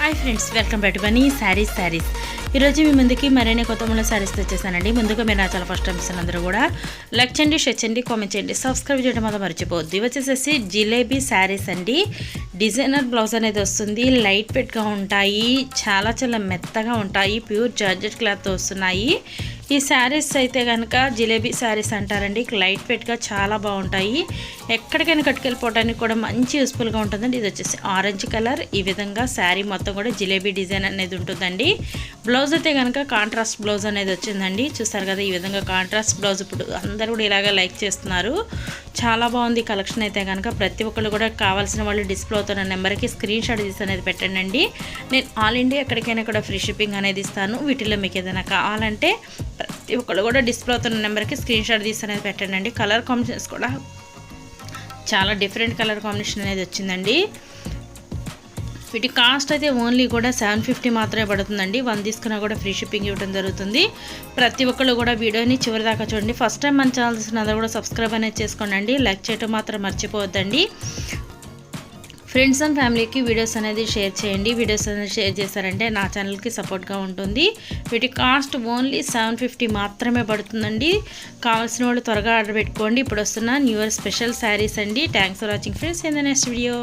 Hi friends, welcome back to Bunny sarees. ఈరోజు మీ ముందుకి మరిన్ని కొత్త మూల శారీస్ తెచ్చేసానండి. ముందుగా మీరు నా చాలా ఫస్ట్ టైం అందరూ కూడా లైక్ చేయండి, షేర్ చేయండి, కామెంట్ చేయండి, సబ్స్క్రైబ్ చేయడం మాత్రం మర్చిపోవద్దు. ఇవి వచ్చేసేసి జిలేబీ శారీస్ అండి. డిజైనర్ బ్లౌజ్ అనేది వస్తుంది. లైట్ వెయిట్గా ఉంటాయి, చాలా మెత్తగా ఉంటాయి. ప్యూర్ జార్జెట్ క్లాత్తో వస్తున్నాయి. ఈ శారీస్ అయితే కనుక జిలేబీ శారీస్ అంటారండి. లైట్ వెయిట్గా చాలా బాగుంటాయి. ఎక్కడికైనా కట్టుకెళ్ళిపోవడానికి కూడా మంచి యూస్ఫుల్గా ఉంటుందండి. ఇది వచ్చేసి ఆరెంజ్ కలర్. ఈ విధంగా శారీ మొత్తం కూడా జిలేబీ డిజైన్ అనేది ఉంటుందండి. బ్లౌజ్ అయితే కనుక కాంట్రాస్ట్ బ్లౌజ్ అనేది వచ్చిందండి. చూస్తారు కదా, ఈ విధంగా కాంట్రాస్ట్ బ్లౌజ్ ఇప్పుడు అందరూ కూడా ఇలాగ లైక్ చేస్తున్నారు. చాలా బాగుంది కలెక్షన్ అయితే కనుక. ప్రతి ఒక్కళ్ళు కూడా కావాల్సిన వాళ్ళు డిస్ప్లే అవుతున్న నెంబర్కి స్క్రీన్ షాట్ తీసి అనేది పెట్టండి. నేను ఆల్ ఇండియా ఎక్కడికైనా కూడా ఫ్రీ షిప్పింగ్ అనేది ఇస్తాను. వీటిలో మీకు ఏదైనా కావాలంటే ప్రతి ఒక్కళ్ళు కూడా డిస్ప్లే అవుతున్న నెంబర్కి స్క్రీన్ షాట్ తీసి అనేది పెట్టండి. కలర్ కాంబినేషన్స్ కూడా చాలా డిఫరెంట్ కలర్ కాంబినేషన్ అనేది వచ్చిందండి. వీటి కాస్ట్ అయితే ఓన్లీ కూడా 750 మాత్రమే పడుతుందండి. 1 తీసుకున్నా కూడా ఫ్రీ షిప్పింగ్ ఇవ్వడం జరుగుతుంది. ప్రతి ఒక్కళ్ళు కూడా వీడియోని చివరి దాకా చూడండి. ఫస్ట్ టైం మన ఛానల్ అందరూ కూడా సబ్స్క్రైబ్ అనేది చేసుకోండి. లైక్ చేయడం మాత్రం మర్చిపోవద్దండి. ఫ్రెండ్స్ అండ్ ఫ్యామిలీకి వీడియోస్ అనేది షేర్ చేయండి. వీడియోస్ అనేది షేర్ చేశారంటే నా ఛానల్కి సపోర్ట్గా ఉంటుంది. వీటి కాస్ట్ ఓన్లీ 750 మాత్రమే పడుతుందండి. కావాల్సిన వాళ్ళు త్వరగా ఆర్డర్ పెట్టుకోండి. ఇప్పుడు వస్తున్న న్యూ ఇయర్ స్పెషల్ శారీస్ అండి. Thanks for watching friends. In the next video.